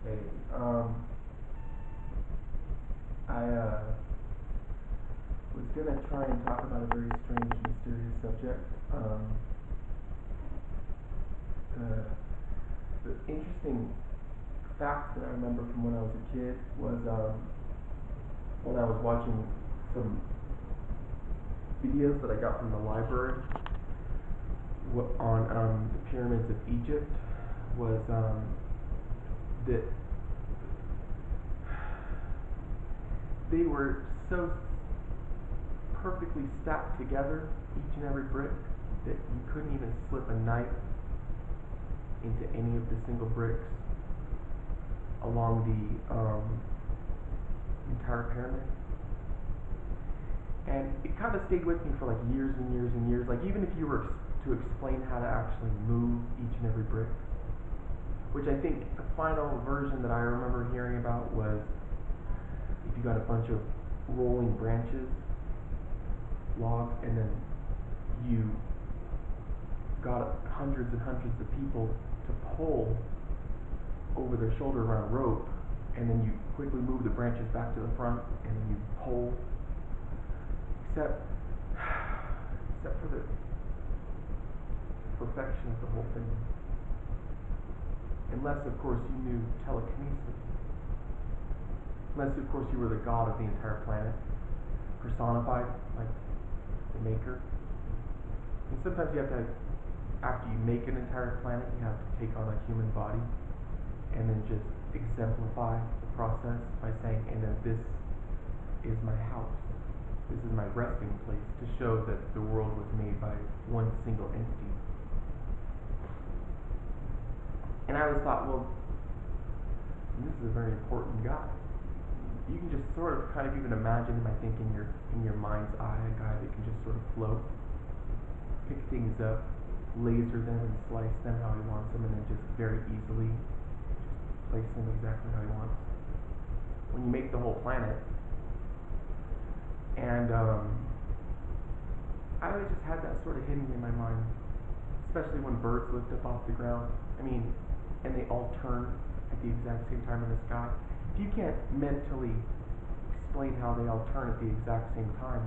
Hey, I was gonna try and talk about a very strange, mysterious subject. The interesting fact that I remember from when I was a kid was when I was watching some videos that I got from the library on the pyramids of Egypt, was that they were so perfectly stacked together, each and every brick, that you couldn't even slip a knife into any of the single bricks along the entire pyramid. And it kind of stayed with me for like years and years and years. Like even if you were to explain how to actually move each and every brick, which I think the final version that I remember hearing about was if you got a bunch of rolling branches, logs, and then you got hundreds and hundreds of people to pull over their shoulder around a rope, and then you quickly move the branches back to the front, and then you pull. Except for the perfection of the whole thing. Unless, of course, you knew telekinesis. Unless, of course, you were the god of the entire planet, personified, like the maker. And sometimes you have to, after you make an entire planet, you have to take on a human body and then just exemplify the process by saying, and then this is my house. This is my resting place, to show that the world was made by one single entity. And I always thought, well, this is a very important guy. You can just sort of kind of even imagine him, I think, in your mind's eye, a guy that can just sort of float, pick things up, laser them and slice them how he wants them, and then just very easily just place them exactly how he wants. When you make the whole planet, and I always just had that sort of hidden in my mind, especially when birds lift up off the ground. I mean, and they all turn at the exact same time in the sky. If you can't mentally explain how they all turn at the exact same time,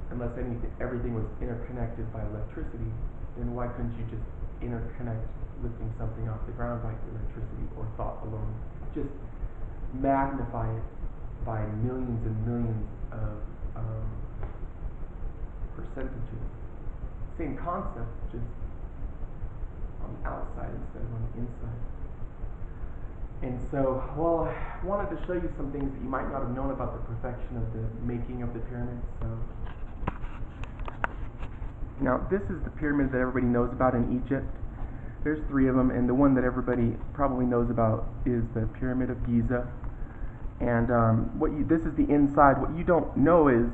unless everything was interconnected by electricity, then why couldn't you just interconnect lifting something off the ground by electricity or thought alone? Just magnify it by millions and millions of percentages. Same concept, just on the outside instead of on the inside. And so, well, I wanted to show you some things that you might not have known about the perfection of the making of the pyramids. So, now this is the pyramid that everybody knows about in Egypt. There's 3 of them, and the one that everybody probably knows about is the Pyramid of Giza. And this is the inside. What you don't know is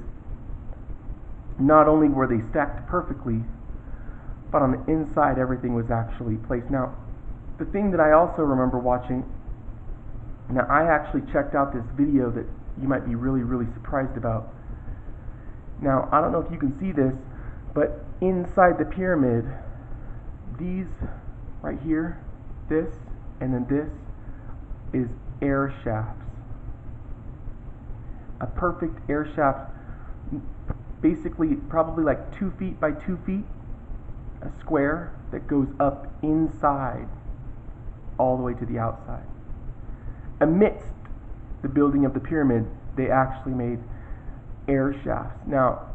not only were they stacked perfectly, but on the inside everything was actually placed. Now, the thing that I also remember watching, now I actually checked out this video that you might be really, really surprised about. Now, I don't know if you can see this, but inside the pyramid, these right here, this, and then this, is air shafts. A perfect air shaft, basically probably like 2 feet by 2 feet, a square that goes up inside all the way to the outside. Amidst the building of the pyramid, they actually made air shafts. Now,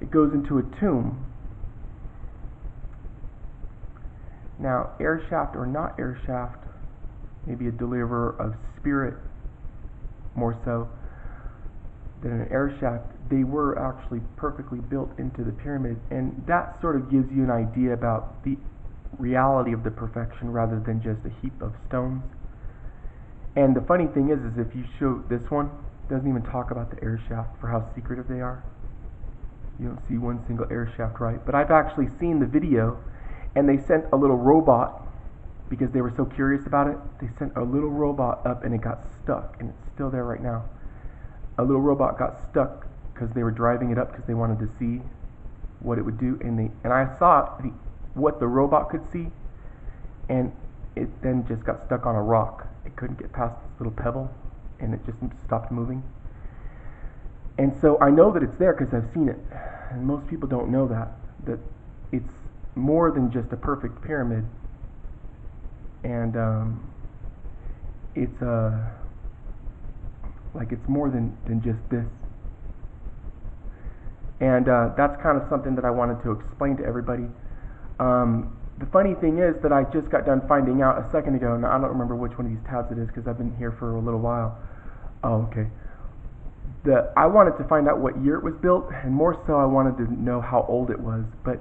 it goes into a tomb. Now, air shaft or not air shaft, maybe a deliverer of spirit more so than an air shaft, they were actually perfectly built into the pyramid, and that sort of gives you an idea about the reality of the perfection rather than just a heap of stones. And the funny thing is if you show this one, it doesn't even talk about the air shaft for how secretive they are. You don't see one single air shaft, right? But I've actually seen the video, and they sent a little robot, because they were so curious about it, they sent a little robot up and it got stuck, and it's still there right now. A little robot got stuck because they were driving it up because they wanted to see what it would do, and I saw what the robot could see, and then just got stuck on a rock. It couldn't get past this little pebble, and it just stopped moving. And so I know that it's there because I've seen it. And most people don't know that it's more than just a perfect pyramid. And it's it's more than just this. And that's kind of something that I wanted to explain to everybody. The funny thing is that I just got done finding out a second ago. Now I don't remember which one of these tabs it is because I've been here for a little while. Oh, okay. I wanted to find out what year it was built, and more so I wanted to know how old it was, but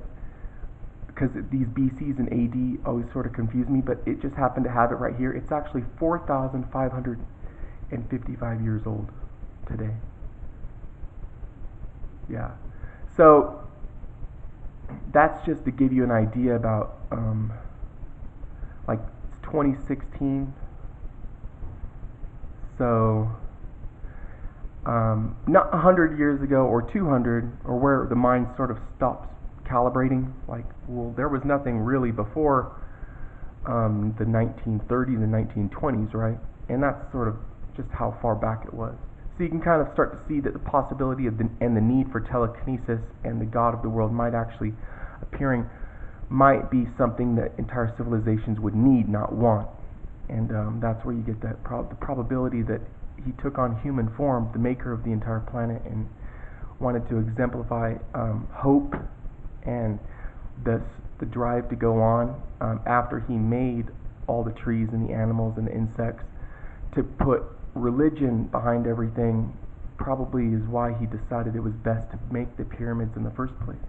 because these BCs and AD always sort of confuse me, but it just happened to have it right here. It's actually 4,555 years old today. Yeah. So that's just to give you an idea about it's 2016. So not 100 years ago or 200, or where the mind sort of stops calibrating, there was nothing really before the 1930s and 1920s, right? And that's sort of just how far back it was. So you can kind of start to see that the possibility of and the need for telekinesis and the God of the world might be something that entire civilizations would need, not want. And that's where you get the probability that he took on human form, the maker of the entire planet, and wanted to exemplify hope and the drive to go on after he made all the trees and the animals and the insects. To put religion behind everything probably is why he decided it was best to make the pyramids in the first place.